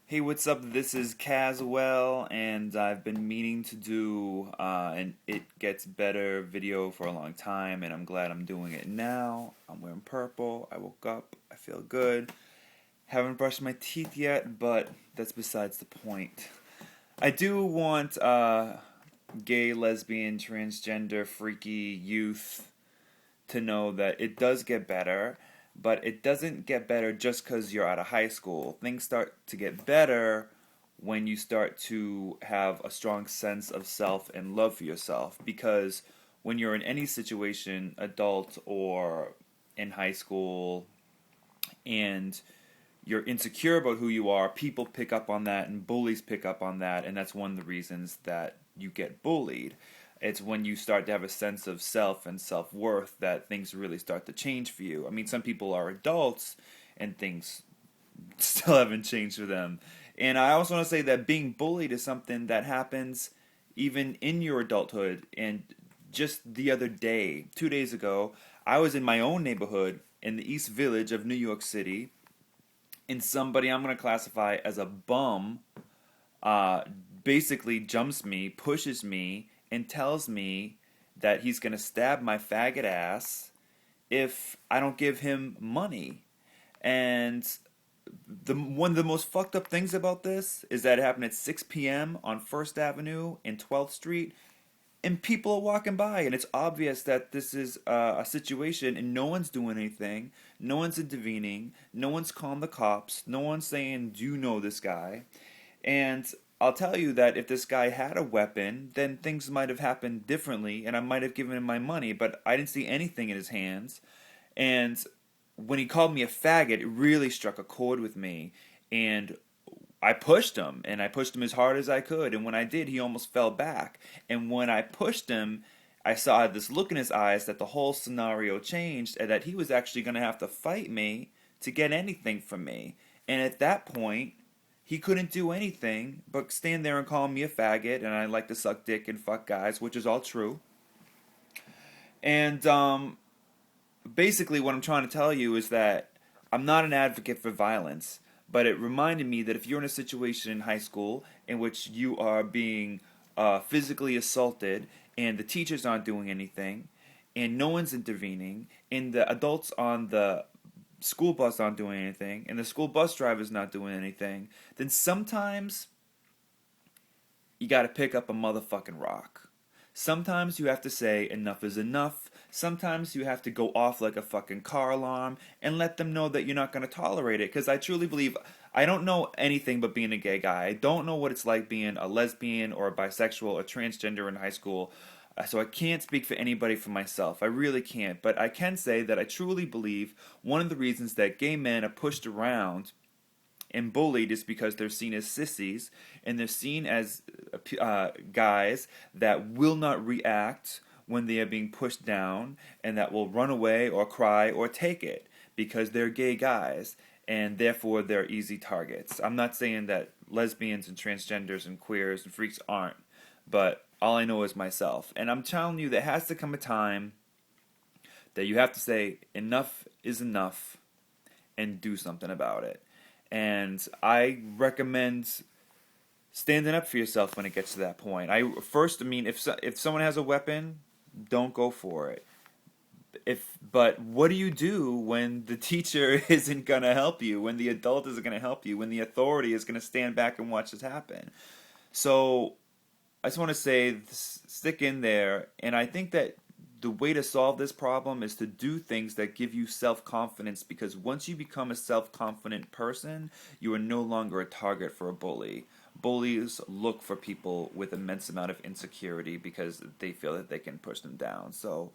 Hey, what's up? This is Cazwell, and I've been meaning to do an It Gets Better video for a long time, and I'm glad I'm doing it now. I'm wearing purple. I woke up. I feel good. Haven't brushed my teeth yet, but that's besides the point. I do want gay, lesbian, transgender, freaky youth to know that it does get better, but it doesn't get better just because you're out of high school. Things start to get better when you start to have a strong sense of self and love for yourself. Because when you're in any situation, adult or in high school, and you're insecure about who you are, people pick up on that and bullies pick up on that, and that's one of the reasons that you get bullied. It's when you start to have a sense of self and self-worth that things really start to change for you. I mean, some people are adults and things still haven't changed for them. And I also want to say that being bullied is something that happens even in your adulthood. And just the other day, 2 days ago, I was in my own neighborhood in the East Village of New York City, and somebody I'm going to classify as a bum uh, basically jumps me, pushes me, and tells me that he's going to stab my faggot ass if I don't give him money. And one of the most fucked up things about this is that it happened at 6 p.m. on First Avenue and 12th Street, and people are walking by, and it's obvious that this is a situation, and no one's doing anything, no one's intervening, no one's calling the cops, no one's saying, "Do you know this guy?" And I'll tell you that if this guy had a weapon, then things might have happened differently, and I might have given him my money, but I didn't see anything in his hands. And when he called me a faggot, it really struck a chord with me. And I pushed him, and I pushed him as hard as I could. And when I did, he almost fell back. And when I pushed him, I saw this look in his eyes that the whole scenario changed, and that he was actually going to have to fight me to get anything from me. And at that point, he couldn't do anything but stand there and call me a faggot, and I like to suck dick and fuck guys, which is all true. And basically, what I'm trying to tell you is that I'm not an advocate for violence, but it reminded me that if you're in a situation in high school in which you are being physically assaulted and the teachers aren't doing anything and no one's intervening and the adults on the school bus aren't doing anything and the school bus driver's not doing anything, then sometimes you gotta pick up a motherfucking rock. Sometimes you have to say enough is enough. Sometimes you have to go off like a fucking car alarm and let them know that you're not going to tolerate it. Because I truly believe I don't know anything but being a gay guy. I don't know what it's like being a lesbian or a bisexual or transgender in high school. So I can't speak for anybody for myself. I really can't. But I can say that I truly believe one of the reasons that gay men are pushed around and bullied is because they're seen as sissies, and they're seen as guys that will not react when they are being pushed down, and that will run away or cry or take it because they're gay guys, and therefore they're easy targets. I'm not saying that lesbians and transgenders and queers and freaks aren't, but all I know is myself. And I'm telling you, there has to come a time that you have to say enough is enough and do something about it. And I recommend standing up for yourself when it gets to that point. I mean, if someone has a weapon, don't go for it. But what do you do when the teacher isn't gonna help you? When the adult isn't gonna help you? When the authority is gonna stand back and watch this happen? So I just want to say, stick in there, and I think that the way to solve this problem is to do things that give you self-confidence, because once you become a self-confident person, you are no longer a target for a bully. Bullies look for people with immense amount of insecurity because they feel that they can push them down. So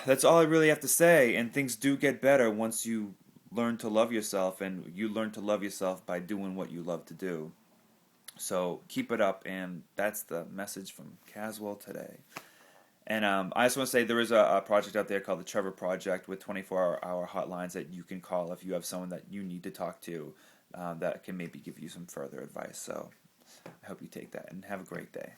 that's all I really have to say, and things do get better once you learn to love yourself, and you learn to love yourself by doing what you love to do. So keep it up, and that's the message from Cazwell today. And I just want to say there is a project out there called the Trevor Project with 24-hour hotlines that you can call if you have someone that you need to talk to that can maybe give you some further advice. So I hope you take that and have a great day.